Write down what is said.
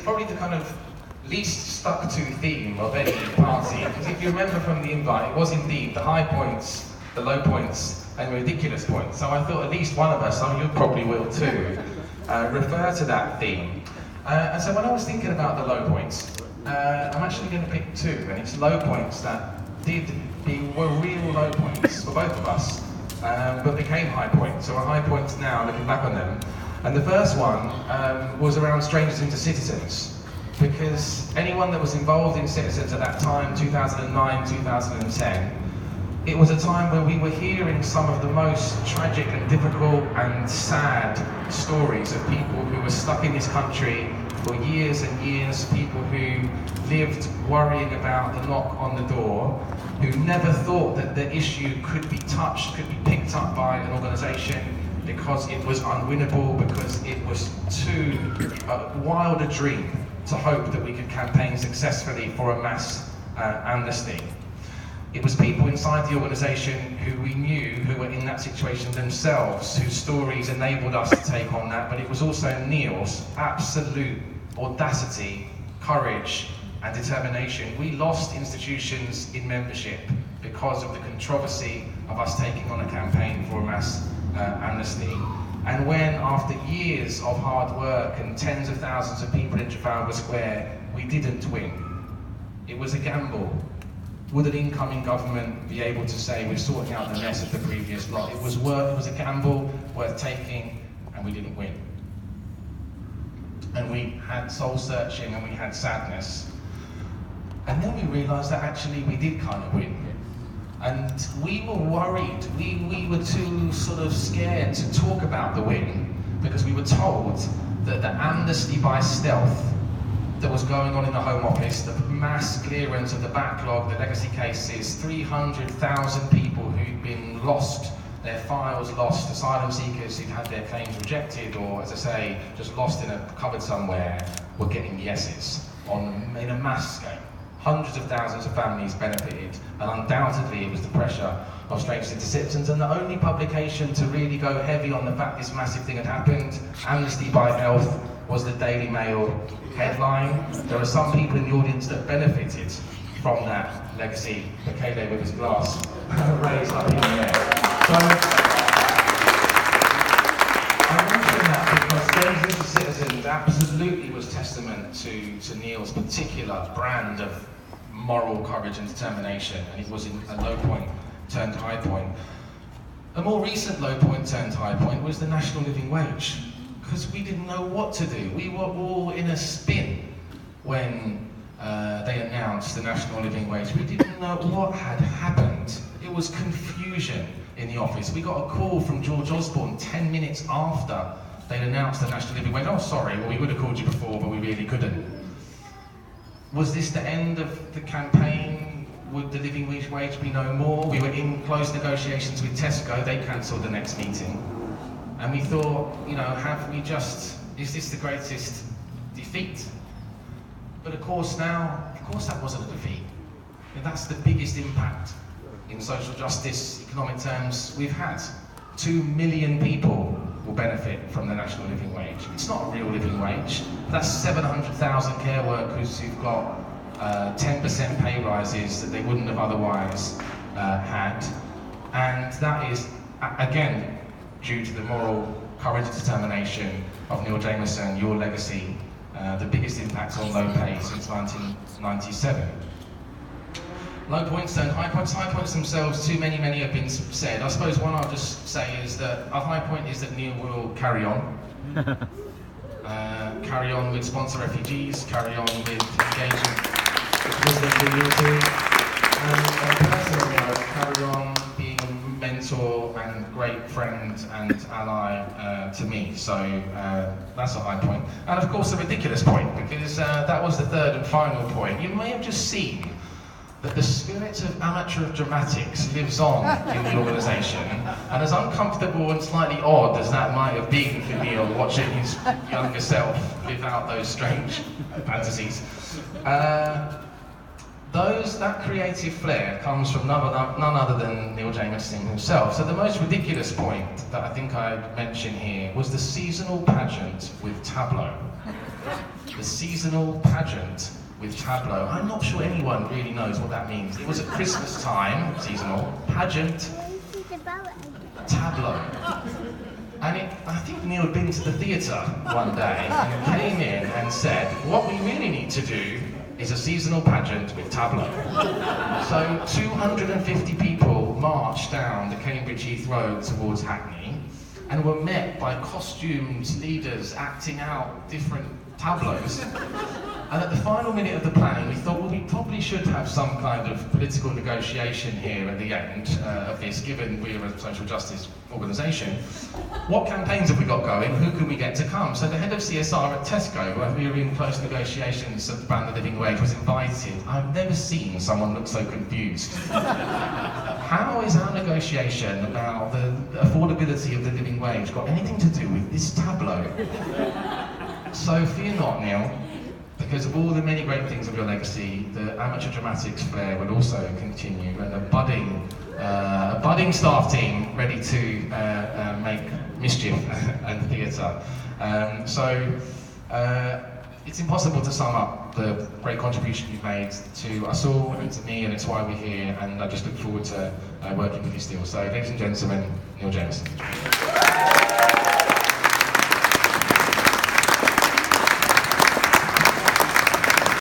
it's probably the kind of least stuck to theme of any party, because if you remember from the invite, it was indeed the high points, the low points, and the ridiculous points. So I thought at least one of us, some of you probably will too, refer to that theme. And so when I was thinking about the low points, I'm actually going to pick two, and it's low points that were real low points for both of us, but became high points. So are high points now, looking back on them. And the first one was around strangers into citizens, because anyone that was involved in citizens at that time, 2009, 2010, it was a time where we were hearing some of the most tragic and difficult and sad stories of people who were stuck in this country for years and years, people who lived worrying about the knock on the door, who never thought that the issue could be touched, could be picked up by an organisation, because it was unwinnable, because it was too wild a dream to hope that we could campaign successfully for a mass amnesty. It was people inside the organisation who we knew who were in that situation themselves, whose stories enabled us to take on that, but it was also Neil's absolute audacity, courage and determination. We lost institutions in membership because of the controversy of us taking on a campaign for a mass amnesty. And when, after years of hard work and tens of thousands of people in Trafalgar Square, we didn't win, it was a gamble. Would an incoming government be able to say we're sorting out the mess of the previous lot? It was a gamble worth taking, and we didn't win. And we had soul searching and we had sadness. And then we realised that actually we did kind of win. And we were worried, we were too sort of scared to talk about the win, because we were told that the amnesty by stealth that was going on in the Home Office, the mass clearance of the backlog, the legacy cases, 300,000 people who'd been lost, their files lost, asylum seekers who'd had their claims rejected, or as I say, just lost in a cupboard somewhere, were getting yeses in a mass scale. Hundreds of thousands of families benefited, and undoubtedly it was the pressure of Strangers into Citizens, and the only publication to really go heavy on the fact this massive thing had happened, Amnesty by Health, was the Daily Mail headline. There are some people in the audience that benefited from that legacy. Michele with his glass raised up in the air. So I mention that because Strangers into Citizens absolutely was testament to Neil's particular brand of moral courage and determination, and it was in a low point turned high point. A more recent low point turned high point was the national living wage, because we didn't know what to do. We were all in a spin when they announced the national living wage. We didn't know what had happened. It was confusion in the office. We got a call from George Osborne 10 minutes after they'd announced the national living wage. Oh, sorry, well, we would have called you before, but we really couldn't. Was this the end of the campaign? Would the living wage be no more? We were in close negotiations with Tesco. They cancelled the next meeting. And we thought, is this the greatest defeat? But of course that wasn't a defeat. And that's the biggest impact in social justice, economic terms we've had. 2 million people will benefit from the national living wage. It's not a real living wage. That's 700,000 care workers who've got 10% pay rises that they wouldn't have otherwise had. And that is, again, due to the moral courage and determination of Neil Jameson, your legacy, the biggest impact on low pay since 1997. Low points turned high points. High points themselves, too many have been said. I suppose one I'll just say is that a high point is that Neil will carry on. Carry on with sponsor refugees, carry on with engaging with Muslim community, and personally I'll carry on being a mentor and great friend and ally to me. So that's a high point. And of course a ridiculous point, because that was the third and final point. You may have just seen that the spirit of amateur dramatics lives on in the organisation, and as uncomfortable and slightly odd as that might have been for Neil watching his younger self live out those strange fantasies, that creative flair comes from none other than Neil Jameson himself. So the most ridiculous point that I think I'd mention here was the seasonal pageant with Tableau. the seasonal pageant with tableau. I'm not sure anyone really knows what that means. It was at Christmas time, seasonal, pageant, tableau. And I think Neil had been to the theatre one day and came in and said, what we really need to do is a seasonal pageant with tableau. So 250 people marched down the Cambridge Heath Road towards Hackney and were met by costumed leaders acting out different tableaus. And at the final minute of the planning, we thought, well, we probably should have some kind of political negotiation here at the end of this, given we're a social justice organisation. What campaigns have we got going? Who can we get to come? So the head of CSR at Tesco, where we were in close negotiations about the living wage, was invited. I've never seen someone look so confused. How is our negotiation about the affordability of the living wage got anything to do with this tableau? So fear not, Neil, because of all the many great things of your legacy, the amateur dramatics flair will also continue, and a budding staff team ready to make mischief and theatre. It's impossible to sum up the great contribution you've made to us all and to me, and it's why we're here, and I just look forward to working with you still. So ladies and gentlemen, Neil Jameson.